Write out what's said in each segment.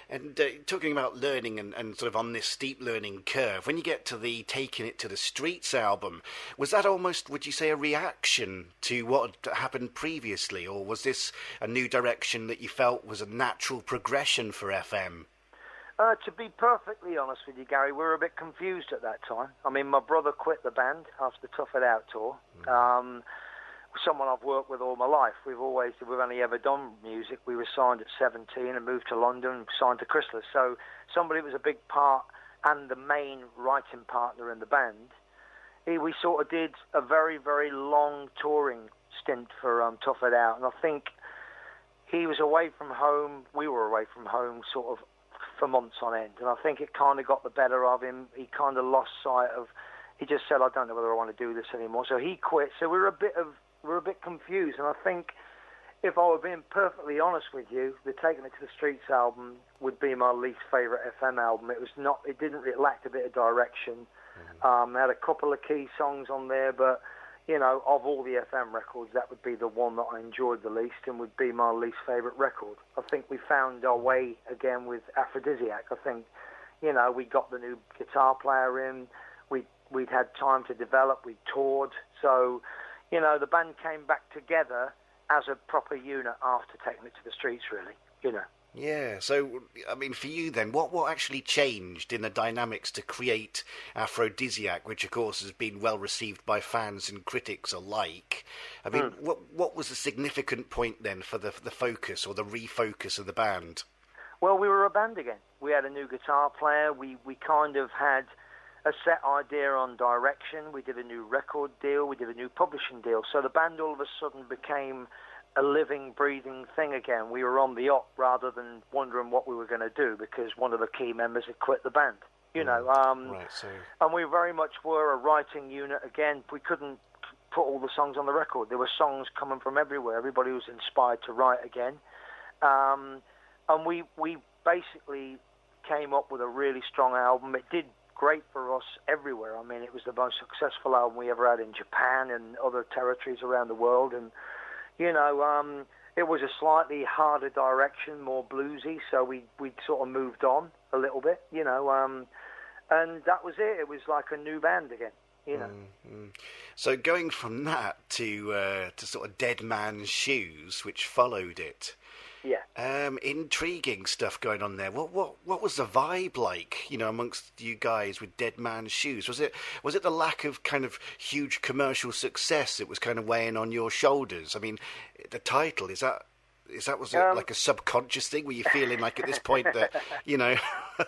And talking about learning and sort of on this steep learning curve, when you get to the Taking It to the Streets album, was that almost, would you say, a reaction to what had happened previously, or was this a new direction that you felt was a natural progression for FM? To be perfectly honest with you, Gary, we were a bit confused at that time. I mean, my brother quit the band after the Tough It Out tour. Someone I've worked with all my life. We've only ever done music. We were signed at 17 and moved to London, signed to Chrysalis. So somebody that was a big part and the main writing partner in the band. We sort of did a very, very long touring stint for Tough It Out. And I think he was away from home, we were away from home sort of for months on end. And I think it kind of got the better of him. He kind of lost sight of, he just said, I don't know whether I want to do this anymore. So he quit. So we were a bit confused, and I think if I were being perfectly honest with you, the Taking It to the Streets album would be my least favourite FM album. It lacked a bit of direction. It had a couple of key songs on there, but you know, of all the FM records, that would be the one that I enjoyed the least and would be my least favourite record. I think we found our way again with Aphrodisiac. I think, you know, we got the new guitar player in, we'd had time to develop, we toured, so you know, the band came back together as a proper unit after Taking It to the Streets, really, you know. Yeah, so, I mean, for you then, what actually changed in the dynamics to create Aphrodisiac, which, of course, has been well received by fans and critics alike? I mean, what was the significant point then for the focus or the refocus of the band? Well, we were a band again. We had a new guitar player. We kind of had a set idea on direction. We did a new record deal. We did a new publishing deal. So the band all of a sudden became a living, breathing thing again. We were on the up rather than wondering what we were going to do because one of the key members had quit the band. You know, right, so... and we very much were a writing unit again. We couldn't put all the songs on the record. There were songs coming from everywhere. Everybody was inspired to write again. And we basically came up with a really strong album. It did great for us everywhere. I mean, it was the most successful album we ever had in Japan and other territories around the world. And, you know, it was a slightly harder direction, more bluesy, so we sort of moved on a little bit, you know, and that was it. It was like a new band again, you know. So going from that to sort of Dead Man's Shoes, which followed it, yeah, intriguing stuff going on there. What was the vibe like, you know, amongst you guys with Dead Man's Shoes? Was it the lack of kind of huge commercial success that was kind of weighing on your shoulders? I mean, the title, was it like a subconscious thing? Were you feeling like at this point that, you know?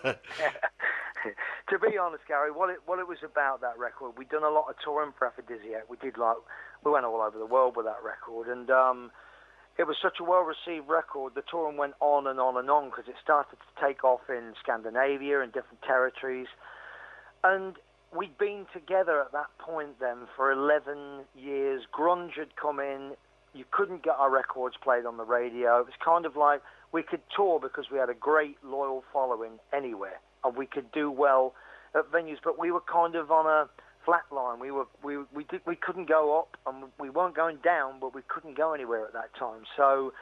To be honest, Gary, what it was about that record, we'd done a lot of touring for Aphrodisiac. We went all over the world with that record, and it was such a well-received record. The touring went on and on and on because it started to take off in Scandinavia and different territories. And we'd been together at that point then for 11 years. Grunge had come in. You couldn't get our records played on the radio. It was kind of like we could tour because we had a great, loyal following anywhere. And we could do well at venues, but we were kind of on a flat line. We couldn't go up, and we weren't going down, but we couldn't go anywhere at that time. So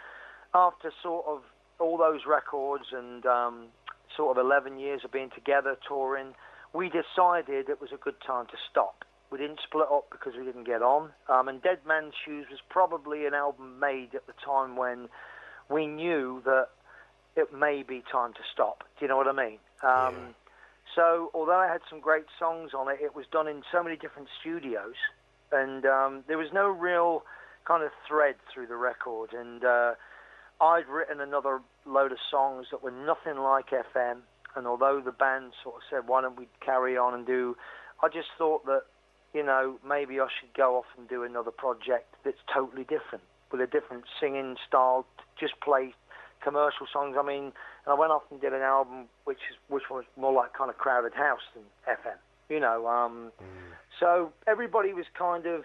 after sort of all those records and sort of 11 years of being together touring, we decided it was a good time to stop. We didn't split up because we didn't get on. And Dead Man's Shoes was probably an album made at the time when we knew that it may be time to stop. Do you know what I mean? So although I had some great songs on it, it was done in so many different studios, and there was no real kind of thread through the record. And I'd written another load of songs that were nothing like FM, and although the band sort of said, why don't we carry on and do, I just thought that, you know, maybe I should go off and do another project that's totally different, with a different singing style, just play commercial songs. I mean, and I went off and did an album which was more like kind of Crowded House than FM, you know. So everybody was kind of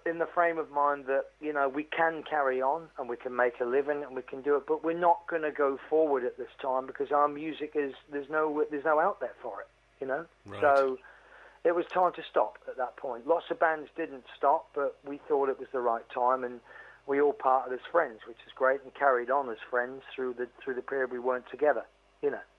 in the frame of mind that, you know, we can carry on and we can make a living and we can do it, but we're not going to go forward at this time because our music there's no outlet for it, you know. Right. So it was time to stop at that point. Lots of bands didn't stop, but we thought it was the right time, and we all parted as friends, which is great, and carried on as friends through the period we weren't together. you know.